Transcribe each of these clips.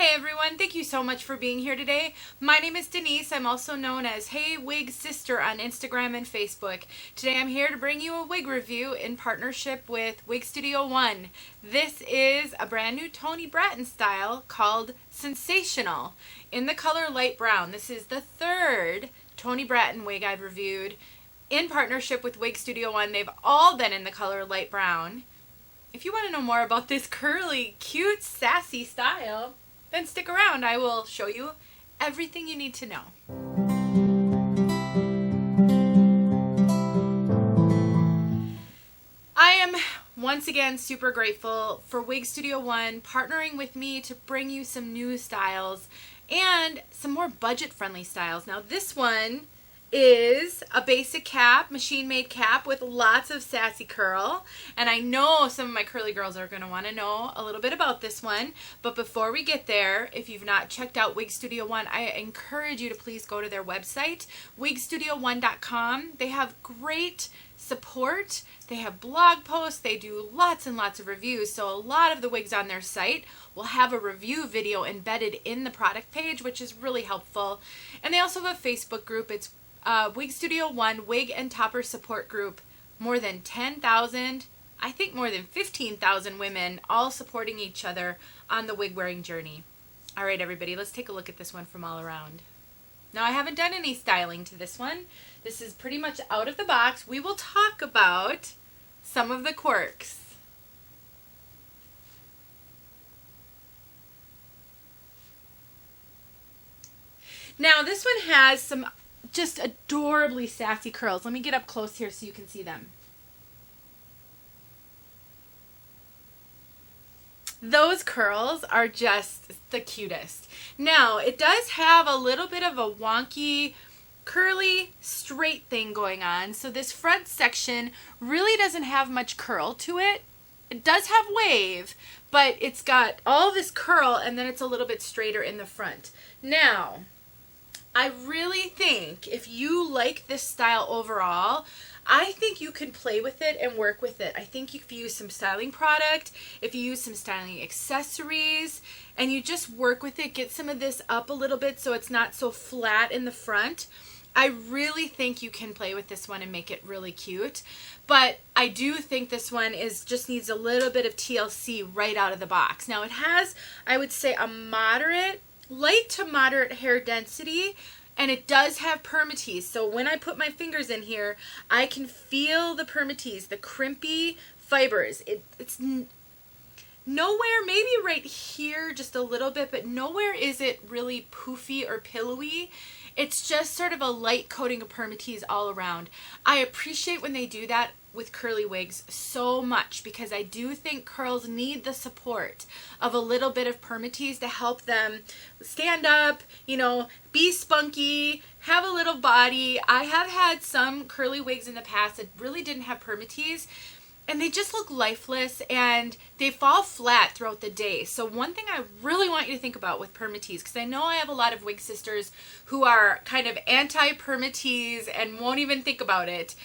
Hey everyone, thank you so much for being here today. My name is Denise. I'm also known as heywigsister on Instagram and Facebook. Today I'm here to bring you a wig review in partnership with Wig Studio One. This is a brand new Toni Brattin style called Sensational in the color light brown. This is the third Toni Brattin wig I've reviewed in partnership with Wig Studio One. They've all been in the color light brown. If you want to know more about this curly, cute, sassy style, then stick around. I will show you everything you need to know. I am once again super grateful for Wig Studio One partnering with me to bring you some new styles and some more budget-friendly styles. Now this one is a basic cap, machine-made cap with lots of sassy curl. And I know some of my curly girls are going to want to know a little bit about this one. But before we get there, if you've not checked out Wig Studio One, I encourage you to please go to their website, wigstudio1.com. They have great support. They have blog posts. They do lots and lots of reviews. So a lot of the wigs on their site will have a review video embedded in the product page, which is really helpful. And they also have a Facebook group. It's Wig Studio One Wig and Topper Support Group. More than 10,000, I think more than 15,000 women all supporting each other on the wig wearing journey. All right, everybody, let's take a look at this one from all around. Now, I haven't done any styling to this one. This is pretty much out of the box. We will talk about some of the quirks. Now, this one has some just adorably sassy curls. Let me get up close here so you can see them. Those curls are just the cutest. Now, it does have a little bit of a wonky, curly, straight thing going on. So this front section really doesn't have much curl to it. It does have wave, but it's got all this curl and then it's a little bit straighter in the front. Now, I really think if you like this style overall, I think you can play with it and work with it. I think if you use some styling product, if you use some styling accessories, and you just work with it, get some of this up a little bit so it's not so flat in the front, I really think you can play with this one and make it really cute. But I do think this one just needs a little bit of TLC right out of the box. Now it has, I would say, a light to moderate hair density, and it does have Permatease. So when I put my fingers in here, I can feel the Permatease, the crimpy fibers. It's nowhere, maybe right here just a little bit, but nowhere is it really poofy or pillowy. It's just sort of a light coating of Permatease all around. I appreciate when they do that with curly wigs so much because I do think curls need the support of a little bit of Permatease to help them stand up, you know, be spunky, have a little body. I have had some curly wigs in the past that really didn't have Permatease, and they just look lifeless and they fall flat throughout the day. So one thing I really want you to think about with Permatease, because I know I have a lot of wig sisters who are kind of anti-Permatease and won't even think about it.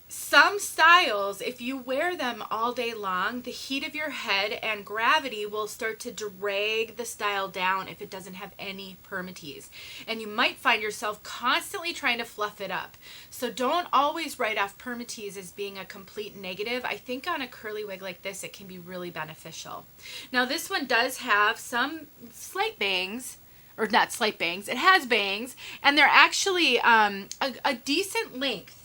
Some styles, if you wear them all day long, the heat of your head and gravity will start to drag the style down if it doesn't have any Permatease. And you might find yourself constantly trying to fluff it up. So don't always write off Permatease as being a complete negative. I think on a curly wig like this, it can be really beneficial. Now this one does have some slight bangs, or not slight bangs, it has bangs, and they're actually a decent length.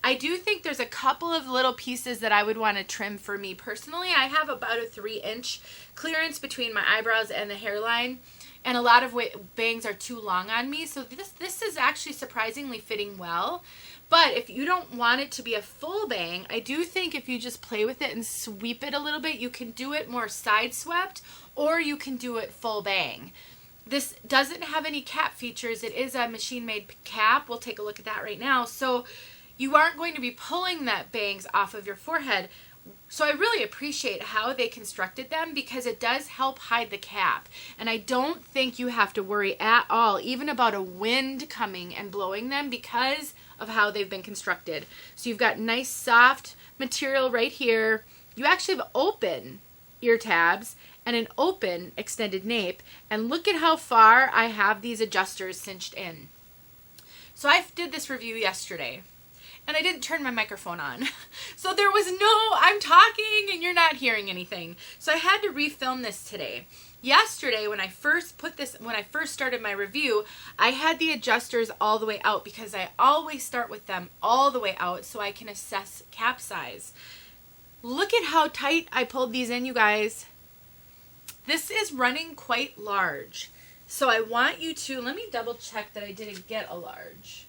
I do think there's a couple of little pieces that I would want to trim for me personally. I have about a 3-inch clearance between my eyebrows and the hairline, and a lot of bangs are too long on me. So this is actually surprisingly fitting well. But if you don't want it to be a full bang, I do think if you just play with it and sweep it a little bit, you can do it more side swept, or you can do it full bang. This doesn't have any cap features. It is a machine-made cap. We'll take a look at that right now. So you aren't going to be pulling that bangs off of your forehead. So I really appreciate how they constructed them because it does help hide the cap. And I don't think you have to worry at all, even about a wind coming and blowing them because of how they've been constructed. So you've got nice soft material right here. You actually have open ear tabs and an open extended nape. And look at how far I have these adjusters cinched in. So I did this review yesterday, and I didn't turn my microphone on. So there was I'm talking and you're not hearing anything. So I had to refilm this today. Yesterday, when I first started my review, I had the adjusters all the way out because I always start with them all the way out so I can assess cap size. Look at how tight I pulled these in, you guys. This is running quite large. So I want you to, let me double check that I didn't get a large.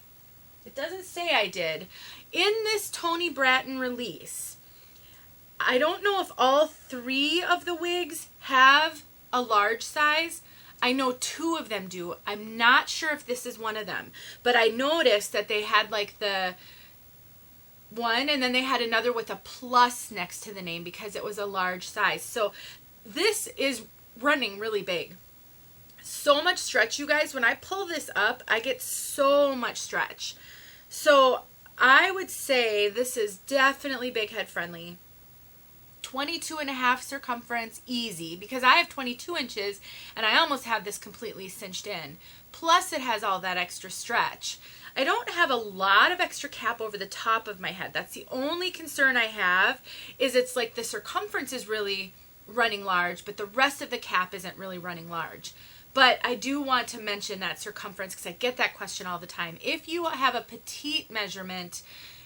It doesn't say I did. In this Toni Brattin release, I don't know if all 3 of the wigs have a large size. I know 2 of them do. I'm not sure if this is one of them, but I noticed that they had like the one and then they had another with a plus next to the name because it was a large size. So this is running really big. So much stretch, you guys. When I pull this up, I get so much stretch. So I would say this is definitely big head friendly. 22.5 circumference, easy, because I have 22 inches and I almost have this completely cinched in. Plus it has all that extra stretch. I don't have a lot of extra cap over the top of my head. That's the only concern I have, is it's like the circumference is really running large, but the rest of the cap isn't really running large. But I do want to mention that circumference because I get that question all the time. If you have a petite measurement,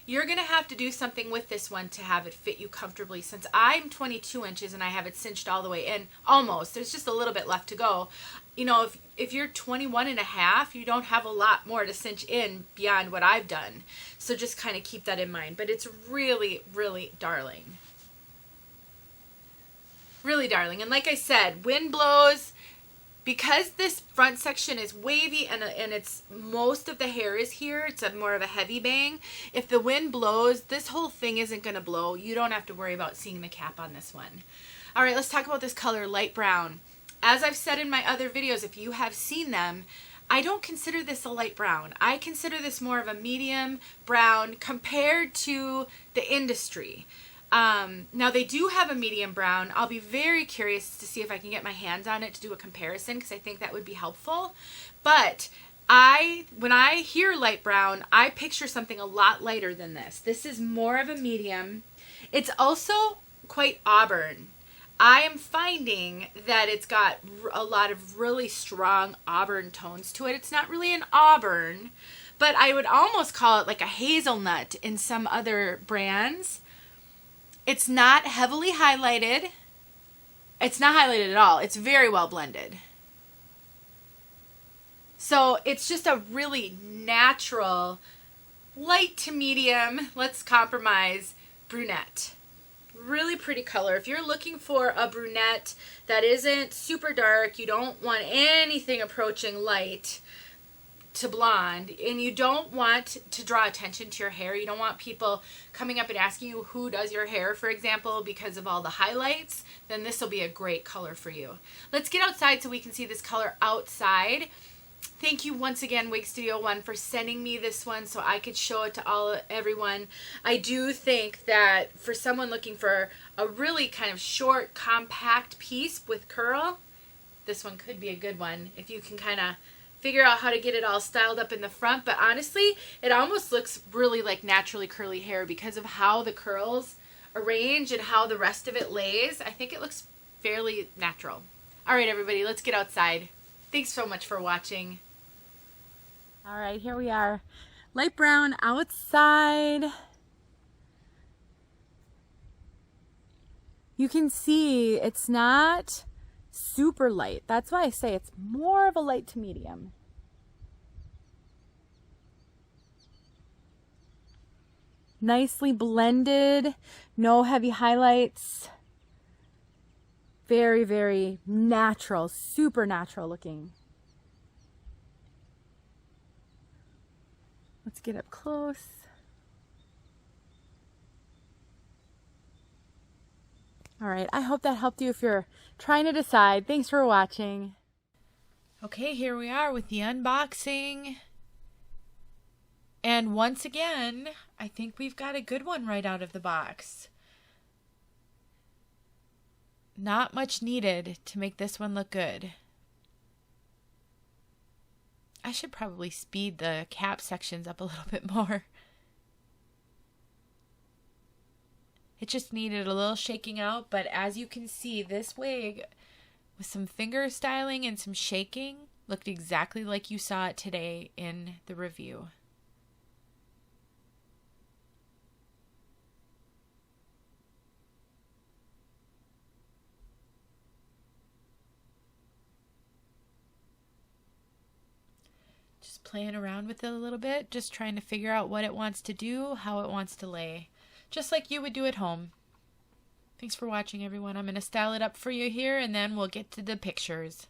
you're going to have to do something with this one to have it fit you comfortably. Since I'm 22 inches and I have it cinched all the way in, almost, there's just a little bit left to go. You know, if you're 21.5, you don't have a lot more to cinch in beyond what I've done. So just kind of keep that in mind. But it's really, really darling. Really darling. And like I said, wind blows. Because this front section is wavy and it's most of the hair is here, it's more of a heavy bang. If the wind blows, this whole thing isn't going to blow. You don't have to worry about seeing the cap on this one. All right, let's talk about this color, light brown. As I've said in my other videos, if you have seen them, I don't consider this a light brown. I consider this more of a medium brown compared to the industry. Now they do have a medium brown. I'll be very curious to see if I can get my hands on it to do a comparison because I think that would be helpful. But when I hear light brown, I picture something a lot lighter than this. This is more of a medium. It's also quite auburn. I am finding that it's got a lot of really strong auburn tones to it. It's not really an auburn, but I would almost call it like a hazelnut in some other brands. It's not heavily highlighted. It's not highlighted at all. It's very well blended. So it's just a really natural, light to medium, let's compromise, brunette. Really pretty color. If you're looking for a brunette that isn't super dark, you don't want anything approaching light to blonde, and you don't want to draw attention to your hair. You don't want people coming up and asking you who does your hair, for example, because of all the highlights, then this will be a great color for you. Let's get outside so we can see this color outside. Thank you once again, Wig Studio One, for sending me this one so I could show it to everyone. I do think that for someone looking for a really kind of short, compact piece with curl, this one could be a good one if you can kind of figure out how to get it all styled up in the front. But honestly, it almost looks really like naturally curly hair because of how the curls arrange and how the rest of it lays. I think it looks fairly natural. All right, everybody, let's get outside. Thanks so much for watching. All right, here we are. Light brown outside. You can see it's not super light. That's why I say it's more of a light to medium. Nicely blended, no heavy highlights. Very, very natural, super natural looking. Let's get up close. All right, I hope that helped you if you're trying to decide. Thanks for watching. Okay, here we are with the unboxing. And once again, I think we've got a good one right out of the box. not much needed to make this one look good. I should probably speed the cap sections up a little bit more. It just needed a little shaking out, but as you can see, this wig with some finger styling and some shaking looked exactly like you saw it today in the review. Just playing around with it a little bit, just trying to figure out what it wants to do, how it wants to lay, just like you would do at home. Thanks for watching, everyone. I'm going to style it up for you here, and then we'll get to the pictures.